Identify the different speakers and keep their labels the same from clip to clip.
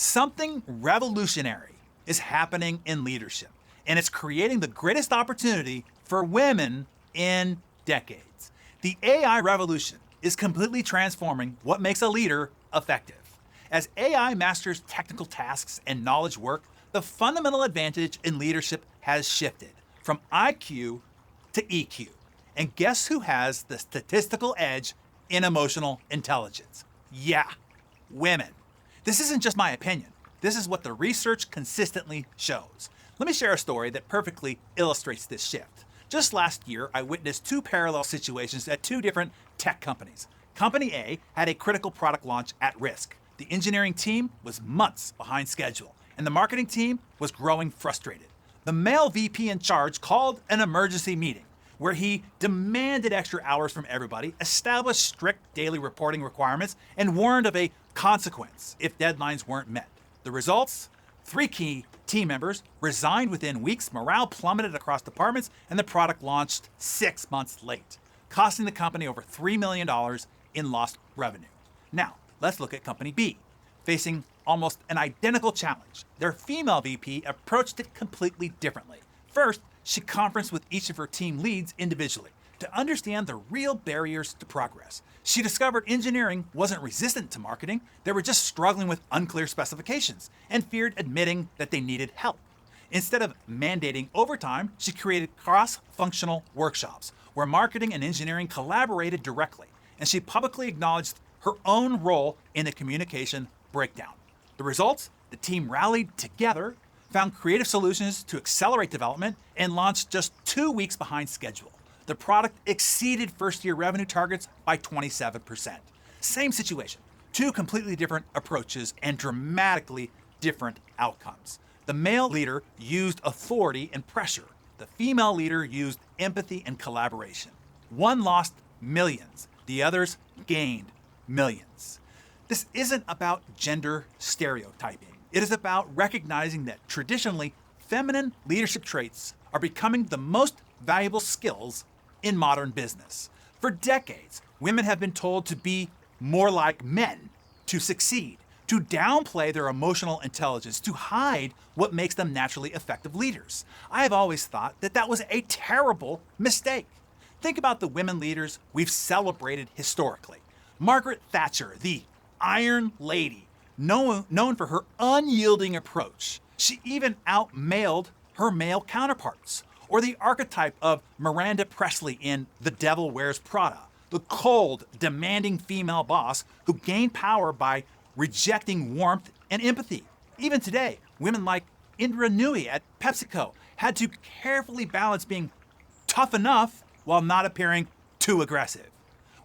Speaker 1: Something revolutionary is happening in leadership, and it's creating the greatest opportunity for women in decades. The AI revolution is completely transforming what makes a leader effective. As AI masters technical tasks and knowledge work, the fundamental advantage in leadership has shifted from IQ to EQ. And guess who has the statistical edge in emotional intelligence? Yeah, women. This isn't just my opinion. This is what the research consistently shows. Let me share a story that perfectly illustrates this shift. Just last year, I witnessed two parallel situations at two different tech companies. Company A had a critical product launch at risk. The engineering team was months behind schedule, and the marketing team was growing frustrated. The male VP in charge called an emergency meeting where he demanded extra hours from everybody, established strict daily reporting requirements, and warned of a consequence if deadlines weren't met. The results? 3 key team members resigned within weeks, morale plummeted across departments, and the product launched 6 months late, costing the company over $3 million in lost revenue. Now, let's look at Company B. Facing almost an identical challenge, their female VP approached it completely differently. First, she conferenced with each of her team leads individually to understand the real barriers to progress. She discovered engineering wasn't resistant to marketing, they were just struggling with unclear specifications and feared admitting that they needed help. Instead of mandating overtime, she created cross-functional workshops where marketing and engineering collaborated directly, and she publicly acknowledged her own role in the communication breakdown. The results? The team rallied together, found creative solutions to accelerate development, and launched just 2 weeks behind schedule. The product exceeded first-year revenue targets by 27%. Same situation, two completely different approaches and dramatically different outcomes. The male leader used authority and pressure. The female leader used empathy and collaboration. One lost millions, the others gained millions. This isn't about gender stereotyping. It is about recognizing that traditionally feminine leadership traits are becoming the most valuable skills in modern business. For decades, women have been told to be more like men to succeed, to downplay their emotional intelligence, to hide what makes them naturally effective leaders. I have always thought that that was a terrible mistake. Think about the women leaders we've celebrated historically. Margaret Thatcher, the Iron Lady, known for her unyielding approach. She even outmailed her male counterparts. Or the archetype of Miranda Presley in The Devil Wears Prada, the cold, demanding female boss who gained power by rejecting warmth and empathy. Even today, women like Indra Nooyi at PepsiCo had to carefully balance being tough enough while not appearing too aggressive.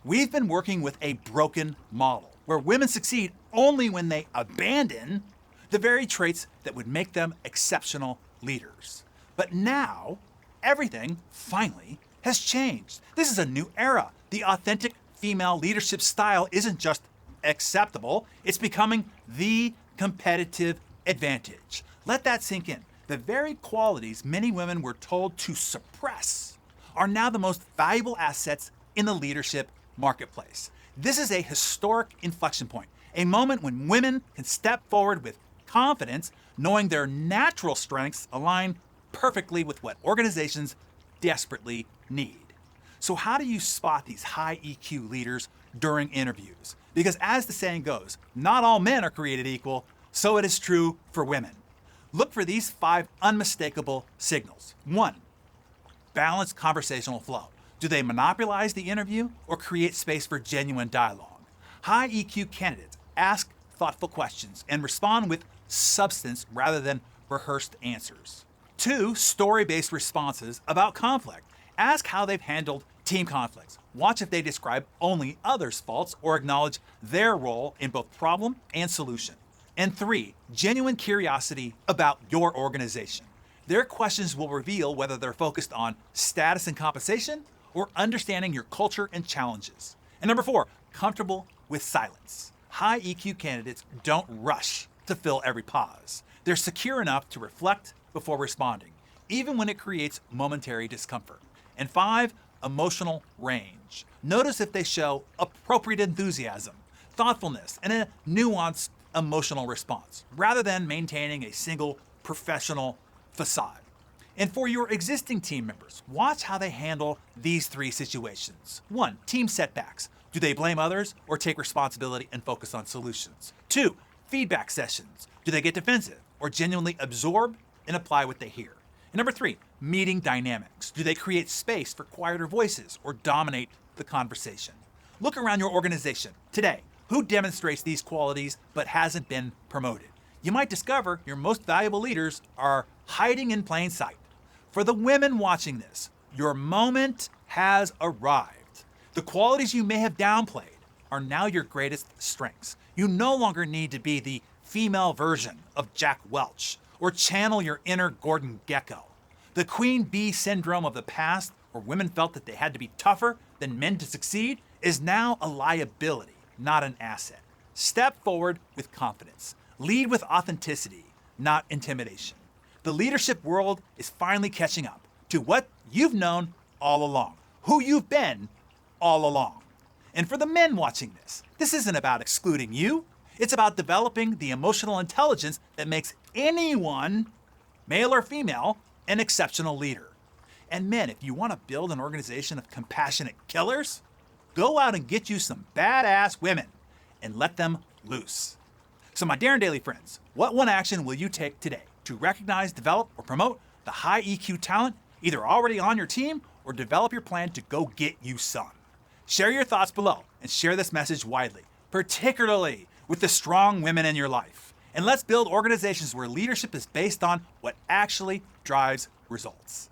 Speaker 1: We've been working with a broken model where women succeed only when they abandon the very traits that would make them exceptional leaders. But now, everything, finally, has changed. This is a new era. The authentic female leadership style isn't just acceptable, it's becoming the competitive advantage. Let that sink in. The very qualities many women were told to suppress are now the most valuable assets in the leadership marketplace. This is a historic inflection point, a moment when women can step forward with confidence, knowing their natural strengths align perfectly with what organizations desperately need. So how do you spot these high EQ leaders during interviews? Because as the saying goes, not all men are created equal, so it is true for women. Look for these 5 unmistakable signals. 1, balanced conversational flow. Do they monopolize the interview or create space for genuine dialogue? High EQ candidates ask thoughtful questions and respond with substance rather than rehearsed answers. 2, story-based responses about conflict. Ask how they've handled team conflicts. Watch if they describe only others' faults or acknowledge their role in both problem and solution. And 3, genuine curiosity about your organization. Their questions will reveal whether they're focused on status and compensation or understanding your culture and challenges. And number 4, comfortable with silence. High EQ candidates don't rush to fill every pause. They're secure enough to reflect before responding, even when it creates momentary discomfort. And 5, emotional range. Notice if they show appropriate enthusiasm, thoughtfulness, and a nuanced emotional response rather than maintaining a single professional facade. And for your existing team members, watch how they handle these three situations. 1, team setbacks. Do they blame others or take responsibility and focus on solutions? 2, feedback sessions. Do they get defensive or genuinely absorb and apply what they hear? And number 3, meeting dynamics. Do they create space for quieter voices or dominate the conversation? Look around your organization today. Who demonstrates these qualities but hasn't been promoted? You might discover your most valuable leaders are hiding in plain sight. For the women watching this, your moment has arrived. The qualities you may have downplayed are now your greatest strengths. You no longer need to be the female version of Jack Welch or channel your inner Gordon Gekko. The queen bee syndrome of the past, where women felt that they had to be tougher than men to succeed, is now a liability, not an asset. Step forward with confidence. Lead with authenticity, not intimidation. The leadership world is finally catching up to what you've known all along, who you've been all along. And for the men watching this isn't about excluding you. It's about developing the emotional intelligence that makes anyone, male or female, an exceptional leader. And men, if you want to build an organization of compassionate killers, go out and get you some badass women and let them loose. So my Darren Daily friends, what one action will you take today to recognize, develop, or promote the high EQ talent either already on your team or develop your plan to go get you some? Share your thoughts below and share this message widely, particularly with the strong women in your life. And let's build organizations where leadership is based on what actually drives results.